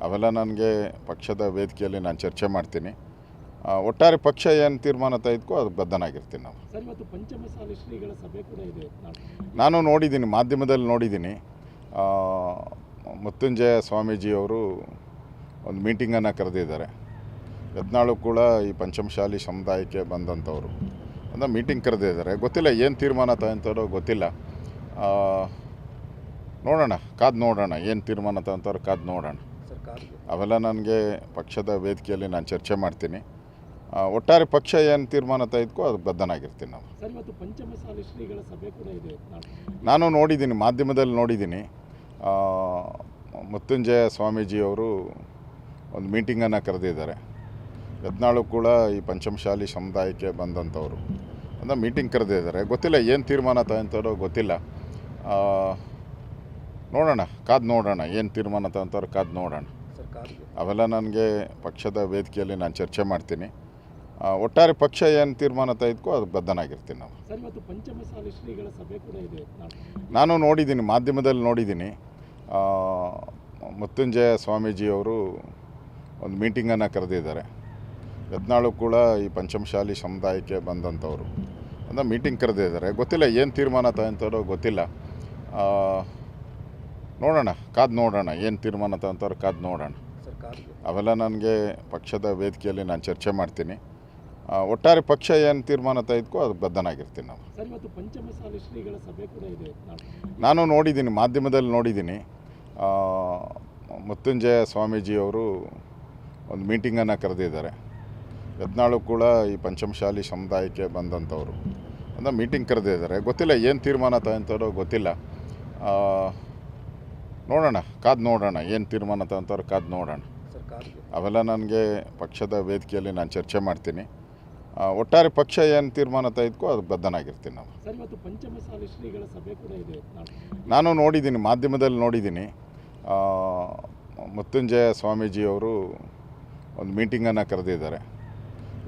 ಅವೆಲ್ಲ ನನಗೆ ಪಕ್ಷದ ವೇದಿಕೆಯಲ್ಲಿ ನಾನು ಚರ್ಚೆ ಮಾಡ್ತೀನಿ. ಒಟ್ಟಾರೆ ಪಕ್ಷ ಏನು ತೀರ್ಮಾನ ತೆಗೆದುಕೋ ಅದಕ್ಕೆ ಬದ್ಧನಾಗಿರ್ತೀನಿ ನಾವು. ಸರ್, ಇವತ್ತು ಪಂಚಮಸಾಲಿ ಶ್ರೀಗಳ ಸಭೆ ಕೂಡ ಇದೆ. ನಾನು ನೋಡಿದ್ದೀನಿ, ಮಾಧ್ಯಮದಲ್ಲಿ ನೋಡಿದ್ದೀನಿ. ಮೃತ್ಯುಂಜಯ ಸ್ವಾಮೀಜಿಯವರು ಒಂದು ಮೀಟಿಂಗನ್ನು ಕರೆದಿದ್ದಾರೆ. ಯತ್ನಾಳು ಕೂಡ ಈ ಪಂಚಮಶಾಲಿ ಸಮುದಾಯಕ್ಕೆ ಬಂದಂಥವ್ರು ಅಂದರೆ ಮೀಟಿಂಗ್ ಕರೆದಿದ್ದಾರೆ. ಗೊತ್ತಿಲ್ಲ ಏನು ತೀರ್ಮಾನ ತಗೊಂತಾರೋ ಗೊತ್ತಿಲ್ಲ. ನೋಡೋಣ, ಕಾದು ನೋಡೋಣ, ಏನು ತೀರ್ಮಾನ ತಗೊಂತಾರೋ ಕಾದು ನೋಡೋಣ. ಅವೆಲ್ಲ ನನಗೆ ಪಕ್ಷದ ವೇದಿಕೆಯಲ್ಲಿ ನಾನು ಚರ್ಚೆ ಮಾಡ್ತೀನಿ. ಒಟ್ಟಾರೆ ಪಕ್ಷ ಏನು ತೀರ್ಮಾನ ತೆಗೆದುಕೋ ಅದಕ್ಕೆ ಬದ್ಧನಾಗಿರ್ತೀನಿ ನಾವು. ಸರ್, ಇವತ್ತು ಪಂಚಮಸಾಲಿ ಶ್ರೀಗಳ ಸಭೆ ಕೂಡ ಇದೆ. ನಾನು ನೋಡಿದ್ದೀನಿ, ಮಾಧ್ಯಮದಲ್ಲಿ ನೋಡಿದ್ದೀನಿ. ಮೃತ್ಯುಂಜಯ ಸ್ವಾಮೀಜಿಯವರು ಒಂದು ಮೀಟಿಂಗನ್ನು ಕರೆದಿದ್ದಾರೆ. ಯತ್ನಾಳು ಕೂಡ ಈ ಪಂಚಮಶಾಲಿ ಸಮುದಾಯಕ್ಕೆ ಬಂದಂಥವ್ರು ಅಂದರೆ ಮೀಟಿಂಗ್ ಕರೆದಿದ್ದಾರೆ. ಗೊತ್ತಿಲ್ಲ ಏನು ತೀರ್ಮಾನ ತಗೊಂತಾರೋ ಗೊತ್ತಿಲ್ಲ. ನೋಡೋಣ, ಕಾದು ನೋಡೋಣ, ಏನು ತೀರ್ಮಾನ ತಗೊಂತಾರೋ ಕಾದು ನೋಡೋಣ. ಅವೆಲ್ಲ ನನಗೆ ಪಕ್ಷದ ವೇದಿಕೆಯಲ್ಲಿ ನಾನು ಚರ್ಚೆ ಮಾಡ್ತೀನಿ. ಒಟ್ಟಾರೆ ಪಕ್ಷ ಏನು ತೀರ್ಮಾನ ತೆಗೆದುಕೋ ಅದಕ್ಕೆ ಬದ್ಧನಾಗಿರ್ತೀನಿ ನಾವು. ಸರ್, ಇವತ್ತು ಪಂಚಮಸಾಲಿ ಶ್ರೀಗಳ ಸಭೆ ಕೂಡ ಇದೆ. ನಾನು ನೋಡಿದ್ದೀನಿ, ಮಾಧ್ಯಮದಲ್ಲಿ ನೋಡಿದ್ದೀನಿ. ಮೃತ್ಯುಂಜಯ ಸ್ವಾಮೀಜಿಯವರು ಒಂದು ಮೀಟಿಂಗನ್ನು ಕರೆದಿದ್ದಾರೆ. ಯತ್ನಾಳು ಕೂಡ ಈ ಪಂಚಮಶಾಲಿ ಸಮುದಾಯಕ್ಕೆ ಬಂದಂಥವ್ರು ಅಂದರೆ ಮೀಟಿಂಗ್ ಕರೆದಿದ್ದಾರೆ. ಗೊತ್ತಿಲ್ಲ ಏನು ತೀರ್ಮಾನ ತಗೊಂತಾರೋ ಗೊತ್ತಿಲ್ಲ. ನೋಡೋಣ, ಕಾದು ನೋಡೋಣ, ಏನು ತೀರ್ಮಾನ ತಗೊಂತಾರೋ ಕಾದು ನೋಡೋಣ. ಅವೆಲ್ಲ ನನಗೆ ಪಕ್ಷದ ವೇದಿಕೆಯಲ್ಲಿ ನಾನು ಚರ್ಚೆ ಮಾಡ್ತೀನಿ. ಒಟ್ಟಾರೆ ಪಕ್ಷ ಏನು ತೀರ್ಮಾನ ತೆಗೆದುಕೋ ಅದಕ್ಕೆ ಬದ್ಧನಾಗಿರ್ತೀನಿ ನಾವು. ಸರ್, ಇವತ್ತು ಪಂಚಮಸಾಲಿ ಶ್ರೀಗಳ ಸಭೆ ಕೂಡ ಇದೆ. ನಾನು ನೋಡಿದ್ದೀನಿ, ಮಾಧ್ಯಮದಲ್ಲಿ ನೋಡಿದ್ದೀನಿ. ಮೃತ್ಯುಂಜಯ ಸ್ವಾಮೀಜಿಯವರು ಒಂದು ಮೀಟಿಂಗನ್ನು ಕರೆದಿದ್ದಾರೆ. ಯತ್ನಾಳು ಕೂಡ ಈ ಪಂಚಮಶಾಲಿ ಸಮುದಾಯಕ್ಕೆ ಬಂದಂಥವ್ರು ಅಂದರೆ ಮೀಟಿಂಗ್ ಕರೆದಿದ್ದಾರೆ. ಗೊತ್ತಿಲ್ಲ ಏನು ತೀರ್ಮಾನ ತಗೊಂತಾರೋ ಗೊತ್ತಿಲ್ಲ. ನೋಡೋಣ, ಕಾದು ನೋಡೋಣ, ಏನು ತೀರ್ಮಾನ ತಗೊಂತಾರೋ ಕಾದು ನೋಡೋಣ. ಅವೆಲ್ಲ ನನಗೆ ಪಕ್ಷದ ವೇದಿಕೆಯಲ್ಲಿ ನಾನು ಚರ್ಚೆ ಮಾಡ್ತೀನಿ. ಒಟ್ಟಾರೆ ಪಕ್ಷ ಏನು ತೀರ್ಮಾನ ತೆಗೆದುಕೋ ಅದಕ್ಕೆ ಬದ್ಧನಾಗಿರ್ತೀನಿ ನಾವು. ಸರ್, ಇವತ್ತು ಪಂಚಮಸಾಲಿ ಶ್ರೀಗಳ ಸಭೆ ಕೂಡ ಇದೆ. ನಾನು ನೋಡಿದ್ದೀನಿ, ಮಾಧ್ಯಮದಲ್ಲಿ ನೋಡಿದ್ದೀನಿ. ಮೃತ್ಯುಂಜಯ ಸ್ವಾಮೀಜಿಯವರು ಒಂದು ಮೀಟಿಂಗನ್ನು ಕರೆದಿದ್ದಾರೆ.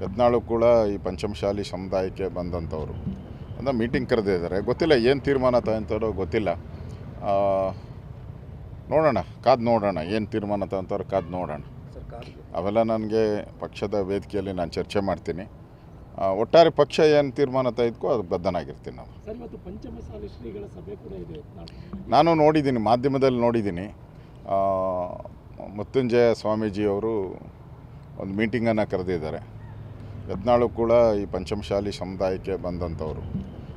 ಯತ್ನಾಳು ಕೂಡ ಈ ಪಂಚಮಶಾಲಿ ಸಮುದಾಯಕ್ಕೆ ಬಂದಂಥವ್ರು ಅಂದರೆ ಮೀಟಿಂಗ್ ಕರೆದಿದ್ದಾರೆ. ಗೊತ್ತಿಲ್ಲ ಏನು ತೀರ್ಮಾನ ತಗೊಂತಾರೋ ಗೊತ್ತಿಲ್ಲ. ನೋಡೋಣ, ಕಾದು ನೋಡೋಣ, ಏನು ತೀರ್ಮಾನ ತಗೊಂತಾರೋ ಕಾದು ನೋಡೋಣ. ಅವೆಲ್ಲ ನನಗೆ ಪಕ್ಷದ ವೇದಿಕೆಯಲ್ಲಿ ನಾನು ಚರ್ಚೆ ಮಾಡ್ತೀನಿ. ಒಟ್ಟಾರೆ ಪಕ್ಷ ಏನು ತೀರ್ಮಾನ ತೆಗೆದುಕೋ ಅದಕ್ಕೆ ಬದ್ಧನಾಗಿರ್ತೀನಿ ನಾವು. ಸರ್, ಇವತ್ತು ಪಂಚಮಸಾಲಿ ಶ್ರೀಗಳ ಸಭೆ ಕೂಡ ಇದೆ. ನಾನು ನೋಡಿದ್ದೀನಿ, ಮಾಧ್ಯಮದಲ್ಲಿ ನೋಡಿದ್ದೀನಿ. ಮೃತ್ಯುಂಜಯ ಸ್ವಾಮೀಜಿಯವರು ಒಂದು ಮೀಟಿಂಗನ್ನು ಕರೆದಿದ್ದಾರೆ. ಯತ್ನಾಳು ಕೂಡ ಈ ಪಂಚಮಶಾಲಿ ಸಮುದಾಯಕ್ಕೆ ಬಂದಂಥವ್ರು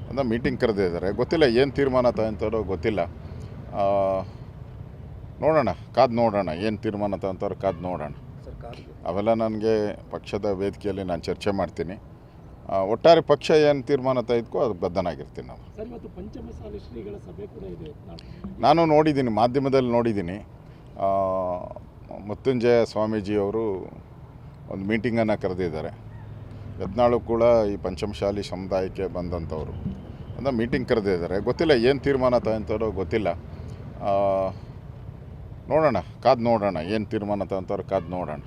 ಅಂದರೆ ಮೀಟಿಂಗ್ ಕರೆದಿದ್ದಾರೆ. ಗೊತ್ತಿಲ್ಲ ಏನು ತೀರ್ಮಾನ ತಗೊಂತಾರೋ ಗೊತ್ತಿಲ್ಲ. ನೋಡೋಣ, ಕಾದು ನೋಡೋಣ, ಏನು ತೀರ್ಮಾನ ತಗೊಂತಾರೋ ಕಾದು ನೋಡೋಣ. ಅವೆಲ್ಲ ನನಗೆ ಪಕ್ಷದ ವೇದಿಕೆಯಲ್ಲಿ ನಾನು ಚರ್ಚೆ ಮಾಡ್ತೀನಿ. ಒಟ್ಟಾರೆ ಪಕ್ಷ ಏನು ತೀರ್ಮಾನ ತೆಗೆದುಕೋ ಅದಕ್ಕೆ ಬದ್ಧನಾಗಿರ್ತೀನಿ ನಾವು. ಸರ್, ಇವತ್ತು ಪಂಚಮಸಾಲಿ ಶ್ರೀಗಳ ಸಭೆ ಕೂಡ ಇದೆ. ನಾನು ನೋಡಿದ್ದೀನಿ, ಮಾಧ್ಯಮದಲ್ಲಿ ನೋಡಿದ್ದೀನಿ. ಮೃತ್ಯುಂಜಯ ಸ್ವಾಮೀಜಿಯವರು ಒಂದು ಮೀಟಿಂಗನ್ನು ಕರೆದಿದ್ದಾರೆ. ಯತ್ನಾಳು ಕೂಡ ಈ ಪಂಚಮಶಾಲಿ ಸಮುದಾಯಕ್ಕೆ ಬಂದಂಥವ್ರು ಅಂದರೆ ಮೀಟಿಂಗ್ ಕರೆದಿದ್ದಾರೆ. ಗೊತ್ತಿಲ್ಲ ಏನು ತೀರ್ಮಾನ ತಗೊಂತಾರೋ ಗೊತ್ತಿಲ್ಲ. ನೋಡೋಣ, ಕಾದು ನೋಡೋಣ, ಏನು ತೀರ್ಮಾನ ತಗೊಂತಾರೋ ಕಾದು ನೋಡೋಣ.